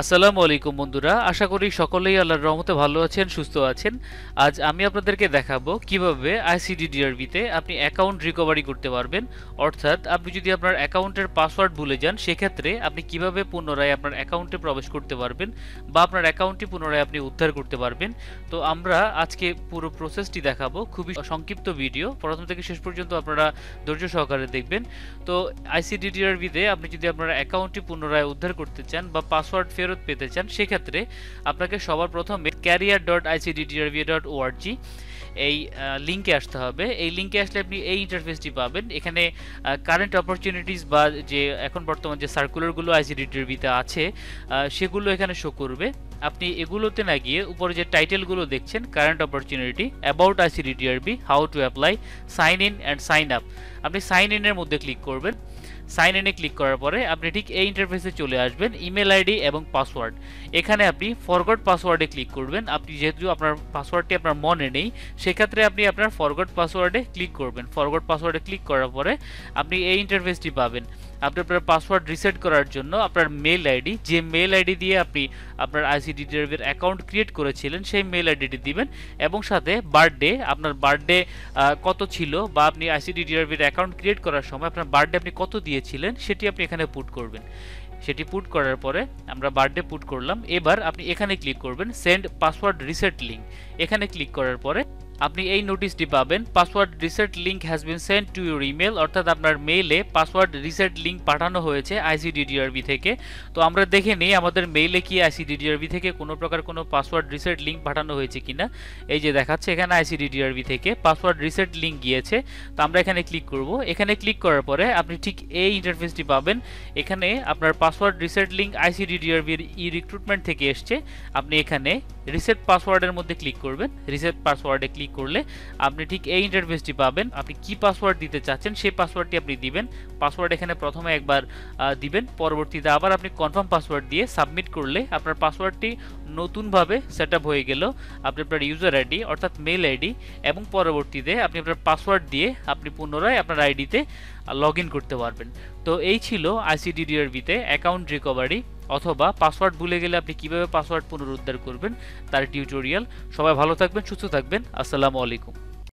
আসসালামু আলাইকুম বন্ধুরা, আশা করি সকলেই আল্লাহর রহমতে ভালো আছেন, সুস্থ আছেন। আজ আমি আপনাদেরকে দেখাবো কিভাবে আইসিডিডিআরবিতে আপনি অ্যাকাউন্ট রিকভারি করতে পারবেন। অর্থাৎ আপনি যদি আপনার অ্যাকাউন্টের পাসওয়ার্ড ভুলে যান, সেক্ষেত্রে আপনি কিভাবে পুনরায় আপনার অ্যাকাউন্টে প্রবেশ করতে পারবেন বা আপনার অ্যাকাউন্টটি পুনরায় আপনি উদ্ধার করতে পারবেন। তো আমরা আজকে পুরো প্রসেসটি দেখাবো, খুবই সংক্ষিপ্ত ভিডিও, প্রথম থেকে শেষ পর্যন্ত আপনারা ধৈর্য সহকারে দেখবেন। তো আইসিডিডিআরবিতে আপনি যদি আপনার অ্যাকাউন্টটি পুনরায় উদ্ধার করতে চান বা পাসওয়ার্ড ফেরত পেতে চান, সেক্ষেত্রে আপনাকে সবার প্রথমে career.icddrab.org এই লিঙ্কে আসতে হবে। এই লিঙ্কে আসলে আপনি এই ইন্টারফেসটি পাবেন। এখানে কারেন্ট অপরচুনিটিস বা যে এখন বর্তমান যে সার্কুলারগুলো আইসিডিডিআরবিতে আছে সেগুলো এখানে শো করবে। আপনি এগুলোতে না গিয়ে উপরে যে টাইটেলগুলো দেখছেন, current opportunity, about ICDDRB, how to apply, sign in and sign up, আপনি সাইন ইনের মধ্যে ক্লিক করবেন। সাইন ইনে ক্লিক করার পরে আপনি ঠিক এই ইন্টারফেসে চলে আসবেন। ইমেল আইডি এবং পাসওয়ার্ড, এখানে আপনি ফরগট পাসওয়ার্ডে ক্লিক করবেন। আপনি যেহেতু আপনার পাসওয়ার্ডটি আপনার মনে নেই, সেক্ষেত্রে আপনি আপনার ফরগট পাসওয়ার্ডে ক্লিক করবেন। ফরগট পাসওয়ার্ডে ক্লিক করার পরে আপনি এই ইন্টারফেসটি পাবেন। আপনি আপনার পাসওয়ার্ড রিসেট করার জন্য আপনার মেল আইডি, যে মেল আইডি দিয়ে আপনি আপনার আইসিডিডিআরবির অ্যাকাউন্ট ক্রিয়েট করেছিলেন, সেই মেল আইডিটি দিবেন এবং সাথে বার্থডে, আপনার বার্থডে কত ছিল বা আপনি আইসিডিডিআরবির অ্যাকাউন্ট ক্রিয়েট করার সময় আপনার বার্থডে আপনি কত দিয়েছিলেন সেটি আপনি এখানে পুট করবেন। সেটি পুট করার পরে আমরা বার্থডে পুট করলাম। এবার আপনি এখানে ক্লিক করবেন সেন্ড পাসওয়ার্ড রিসেট লিঙ্ক। এখানে ক্লিক করার পরে আপনি এই নোটিশটি পাবেন, password reset link has been send to your email, অর্থাৎ আপনার মেইলে পাসওয়ার্ড রিসেট লিঙ্ক পাঠানো হয়েছে আইসিডিডিআরবি থেকে। তো আমরা দেখে নিই আমাদের মেইলে কি আইসিডিডিআরবি থেকে কোনো প্রকার কোনো পাসওয়ার্ড রিসেট লিঙ্ক পাঠানো হয়েছে কিনা। এই যে দেখাচ্ছে এখানে আইসিডিডিআরবি থেকে পাসওয়ার্ড রিসেট লিঙ্ক গিয়েছে। তো আমরা এখানে ক্লিক করব। এখানে ক্লিক করার পরে আপনি ঠিক এই ইন্টারফেসটি পাবেন। এখানে আপনার পাসওয়ার্ড রিসেট লিঙ্ক আইসিডিডিআরবির ই রিক্রুটমেন্ট থেকে এসছে। আপনি এখানে রিসেট পাসওয়ার্ডের মধ্যে ক্লিক করবেন। রিসেট পাসওয়ার্ডে ক্লিক করলে আপনি ঠিক এই ইন্টারফেসটি পাবেন। আপনি কি পাসওয়ার্ড দিতে চাচ্ছেন সেই পাসওয়ার্ডটি আপনি দিবেন। পাসওয়ার্ড এখানে প্রথমে একবার দিবেন, পরবর্তীতে আবার আপনি কনফার্ম পাসওয়ার্ড দিয়ে সাবমিট করলে আপনার পাসওয়ার্ডটি নতুনভাবে সেট আপ হয়ে গেল। আপনি আপনার ইউজার আইডি অর্থাৎ মেল আইডি এবং পরবর্তীতে আপনি আপনার পাসওয়ার্ড দিয়ে আপনি পুনরায় আপনার আইডিতে লগ ইন করতে পারবেন। তো এই ছিল আইসিডিডিআরবিতে অ্যাকাউন্ট রিকভারি অথবা পাসওয়ার্ড ভুলে গেলে আপনি কিভাবে পাসওয়ার্ড পুনরুদ্ধার করবেন তার টিউটোরিয়াল। সবাই ভালো থাকবেন, সুস্থ থাকবেন। আসসালামু আলাইকুম।